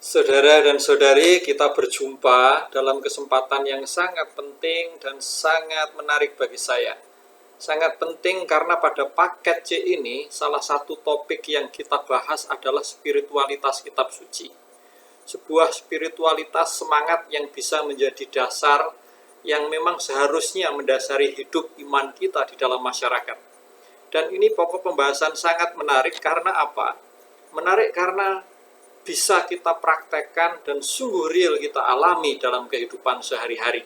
Saudara dan saudari, kita berjumpa dalam kesempatan yang sangat penting dan sangat menarik bagi saya. Sangat penting karena pada paket C ini, salah satu topik yang kita bahas adalah spiritualitas kitab suci. Sebuah spiritualitas semangat yang bisa menjadi dasar yang memang seharusnya mendasari hidup iman kita di dalam masyarakat. Dan ini pokok pembahasan sangat menarik karena apa? Menarik karena bisa kita praktekkan dan sungguh real kita alami dalam kehidupan sehari-hari.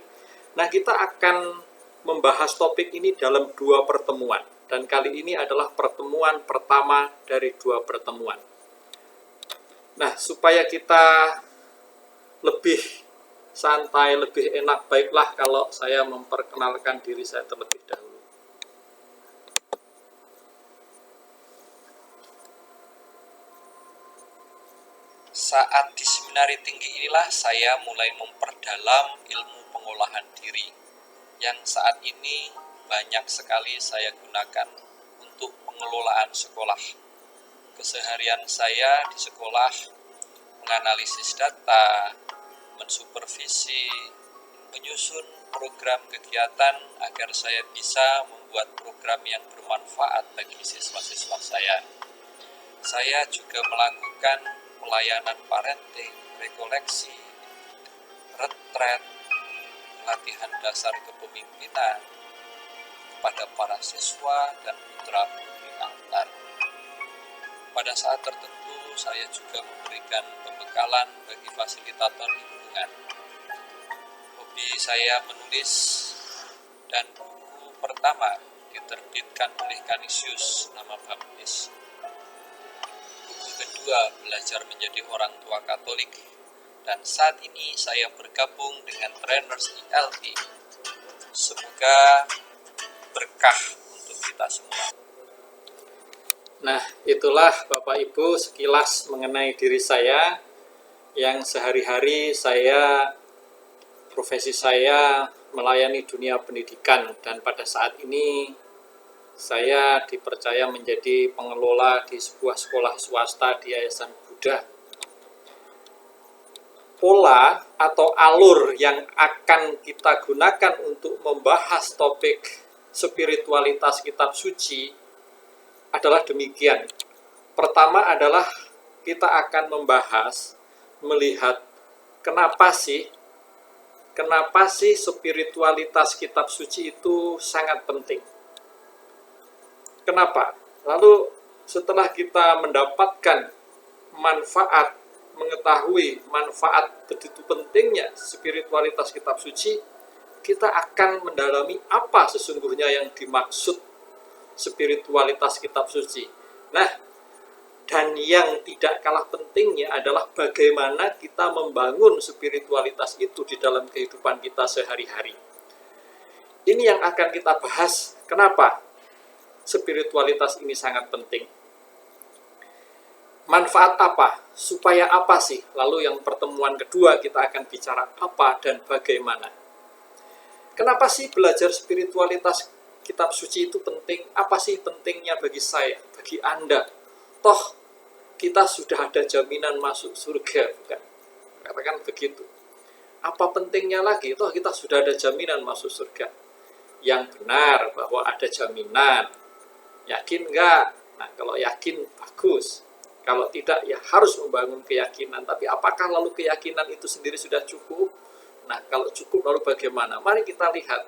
Nah, kita akan membahas topik ini dalam 2 pertemuan. Dan kali ini adalah pertemuan pertama dari 2 pertemuan. Nah, supaya kita lebih santai, lebih enak, baiklah kalau saya memperkenalkan diri saya terlebih dahulu. Saat di seminari tinggi inilah saya mulai memperdalam ilmu pengolahan diri yang saat ini banyak sekali saya gunakan untuk pengelolaan sekolah. Keseharian saya di sekolah menganalisis data, mensupervisi, menyusun program kegiatan agar saya bisa membuat program yang bermanfaat bagi siswa-siswa saya. Saya juga melakukan pelayanan parenting, rekoleksi, retret, pelatihan dasar kepemimpinan kepada para siswa dan putra-putri Altar. Pada saat tertentu, saya juga memberikan pembekalan bagi fasilitator lingkungan. Hobi saya menulis, dan buku pertama diterbitkan oleh Canisius nama Baptis. Buku kedua, Belajar Menjadi Orang Tua Katolik, dan saat ini saya bergabung dengan Trainers ILT. Semoga berkah untuk kita semua. Nah, itulah Bapak Ibu sekilas mengenai diri saya yang sehari-hari profesi saya melayani dunia pendidikan, dan pada saat ini saya dipercaya menjadi pengelola di sebuah sekolah swasta di Yayasan Buddha. Pola atau alur yang akan kita gunakan untuk membahas topik spiritualitas kitab suci adalah demikian. Pertama adalah kita akan melihat kenapa sih spiritualitas kitab suci itu sangat penting. Kenapa? Lalu setelah kita mendapatkan mengetahui manfaat begitu pentingnya spiritualitas kitab suci, kita akan mendalami apa sesungguhnya yang dimaksud spiritualitas kitab suci. Nah, dan yang tidak kalah pentingnya adalah bagaimana kita membangun spiritualitas itu di dalam kehidupan kita sehari-hari. Ini yang akan kita bahas. Kenapa spiritualitas ini sangat penting? Manfaat apa? Supaya apa sih? Lalu yang pertemuan kedua kita akan bicara apa dan bagaimana. Kenapa sih belajar spiritualitas kitab suci itu penting? Apa sih pentingnya bagi saya, bagi Anda? Toh kita sudah ada jaminan masuk surga, bukan? Katakan begitu. Apa pentingnya lagi? Toh kita sudah ada jaminan masuk surga. Yang benar bahwa ada jaminan. Yakin enggak? Nah, kalau yakin, bagus. Kalau tidak, ya harus membangun keyakinan. Tapi apakah lalu keyakinan itu sendiri sudah cukup? Nah, kalau cukup, lalu bagaimana? Mari kita lihat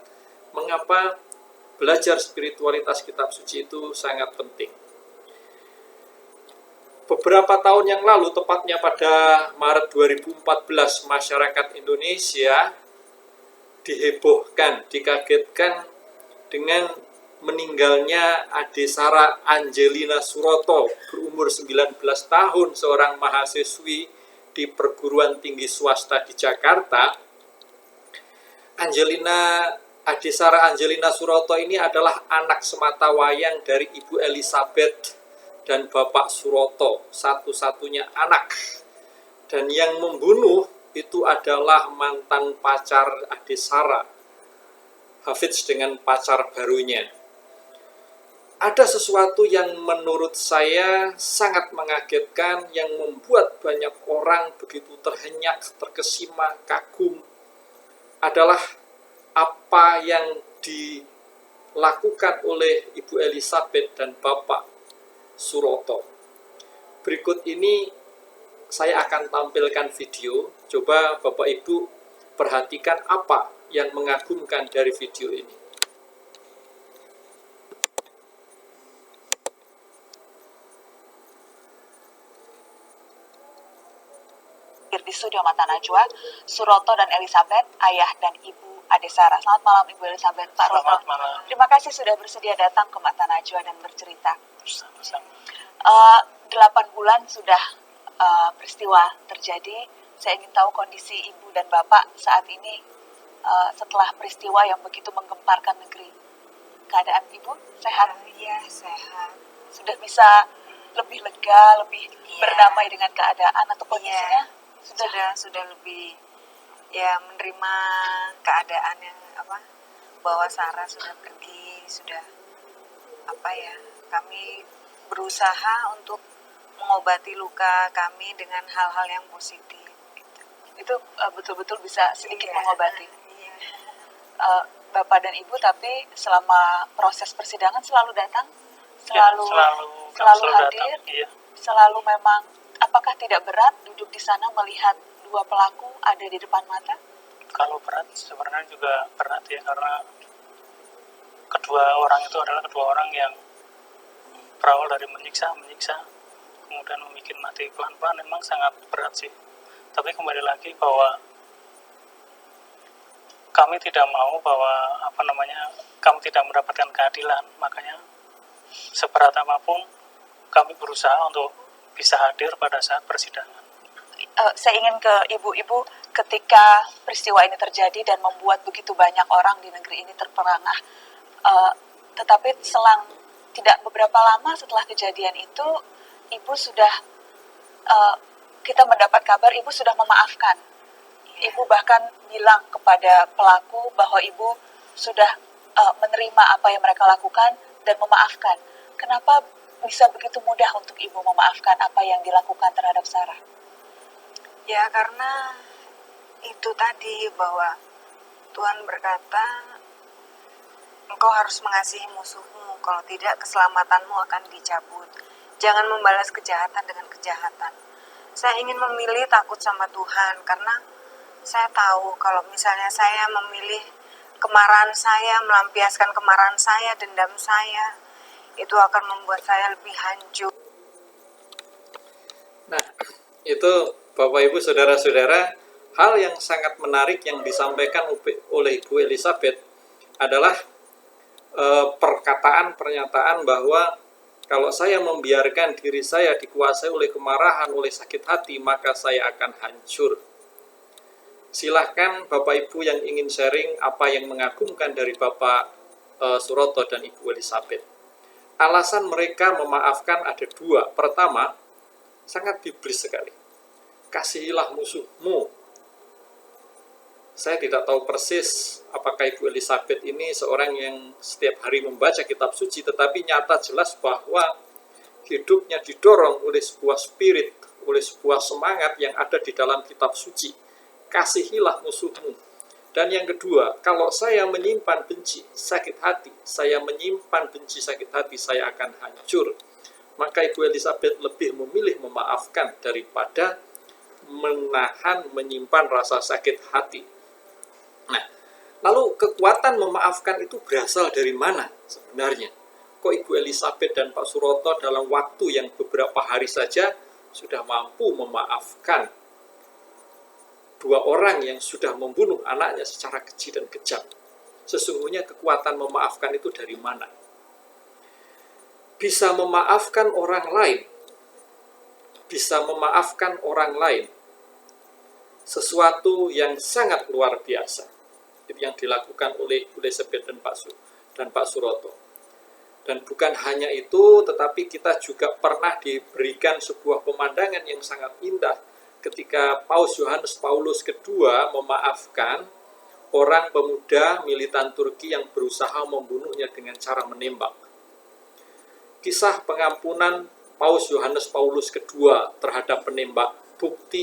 mengapa belajar spiritualitas kitab suci itu sangat penting. Beberapa tahun yang lalu, tepatnya pada Maret 2014, masyarakat Indonesia dihebohkan, dikagetkan dengan meninggalnya Adesara Angelina Suroto berumur 19 tahun, seorang mahasiswi di perguruan tinggi swasta di Jakarta. Adesara Angelina Suroto ini adalah anak sematawayang dari Ibu Elizabeth dan Bapak Suroto, satu-satunya anak. Dan yang membunuh itu adalah mantan pacar Adesara, Hafidz dengan pacar barunya. ada sesuatu yang menurut saya sangat mengagetkan, yang membuat banyak orang begitu terhenyak, terkesima, kagum, adalah apa yang dilakukan oleh Ibu Elizabeth dan Bapak Suroto. Berikut ini saya akan tampilkan video. Coba Bapak Ibu perhatikan apa yang mengagumkan dari video ini. Di studio Mata Najwa, Suroto dan Elizabeth, ayah dan ibu Adesara. Selamat malam Ibu Elizabeth, Pak Suroto. Selamat malam. Terima kasih sudah bersedia datang ke Mata Najwa dan bercerita. Sama-sama. 8 bulan sudah peristiwa terjadi. Saya ingin tahu kondisi ibu dan bapak saat ini setelah peristiwa yang begitu menggemparkan negeri. Keadaan ibu sehat? Iya, sehat. Sudah bisa lebih lega, lebih Iya. berdamai dengan keadaan atau kondisinya? Iya. Sudah lebih ya menerima keadaan yang bahwa Sarah sudah pergi, sudah kami berusaha untuk mengobati luka kami dengan hal-hal yang positif gitu. Itu betul-betul bisa sedikit Iya. mengobati. Iya. Bapak dan Ibu, tapi selama proses persidangan selalu datang, Ya, selalu selalu hadir, datang. Iya. selalu memang. Apakah tidak berat duduk di sana melihat dua pelaku ada di depan mata? Kalau berat sebenarnya juga berat ya, karena kedua orang itu adalah kedua orang yang berawal dari menyiksa, kemudian membuat mati pelan-pelan. Memang sangat berat sih. Tapi kembali lagi bahwa kami tidak mau bahwa kami tidak mendapatkan keadilan. Makanya seberat apapun kami berusaha untuk bisa hadir pada saat persidangan. Saya ingin ke ibu-ibu, ketika peristiwa ini terjadi dan membuat begitu banyak orang di negeri ini terperangah, tetapi selang tidak beberapa lama setelah kejadian itu, ibu sudah, kita mendapat kabar ibu sudah memaafkan. Ibu bahkan bilang kepada pelaku bahwa ibu sudah menerima apa yang mereka lakukan dan memaafkan. Kenapa bisa begitu mudah untuk ibu memaafkan apa yang dilakukan terhadap Sarah? Ya, karena itu tadi bahwa Tuhan berkata, engkau harus mengasihi musuhmu, kalau tidak keselamatanmu akan dicabut. Jangan membalas kejahatan dengan kejahatan. Saya ingin memilih takut sama Tuhan, karena saya tahu kalau misalnya saya memilih kemarahan saya, melampiaskan kemarahan saya, dendam saya, itu akan membuat saya lebih hancur. Nah, itu Bapak Ibu Saudara-saudara, hal yang sangat menarik yang disampaikan oleh Ibu Elizabeth adalah pernyataan bahwa kalau saya membiarkan diri saya dikuasai oleh kemarahan, oleh sakit hati, maka saya akan hancur. Silahkan Bapak Ibu yang ingin sharing apa yang mengagumkan dari Bapak Suroto dan Ibu Elizabeth. Alasan mereka memaafkan ada dua. Pertama, sangat biblis sekali. Kasihilah musuhmu. Saya tidak tahu persis apakah Ibu Elizabeth ini seorang yang setiap hari membaca kitab suci, tetapi nyata jelas bahwa hidupnya didorong oleh sebuah spirit, oleh sebuah semangat yang ada di dalam kitab suci. Kasihilah musuhmu. Dan yang kedua, kalau saya menyimpan benci, sakit hati, saya menyimpan benci, sakit hati, saya akan hancur. Maka Ibu Elizabeth lebih memilih memaafkan daripada menahan, menyimpan rasa sakit hati. Nah, lalu kekuatan memaafkan itu berasal dari mana sebenarnya? Kok Ibu Elizabeth dan Pak Suroto dalam waktu yang beberapa hari saja sudah mampu memaafkan dua orang yang sudah membunuh anaknya secara keji dan kejam? Sesungguhnya kekuatan memaafkan itu dari mana? Bisa memaafkan orang lain, bisa memaafkan orang lain, sesuatu yang sangat luar biasa. Itu yang dilakukan oleh Ibu Elizabeth dan Pak Suroto. Dan bukan hanya itu, tetapi kita juga pernah diberikan sebuah pemandangan yang sangat indah ketika Paus Yohanes Paulus II memaafkan orang pemuda militan Turki yang berusaha membunuhnya dengan cara menembak. kisah pengampunan Paus Yohanes Paulus II terhadap penembak, bukti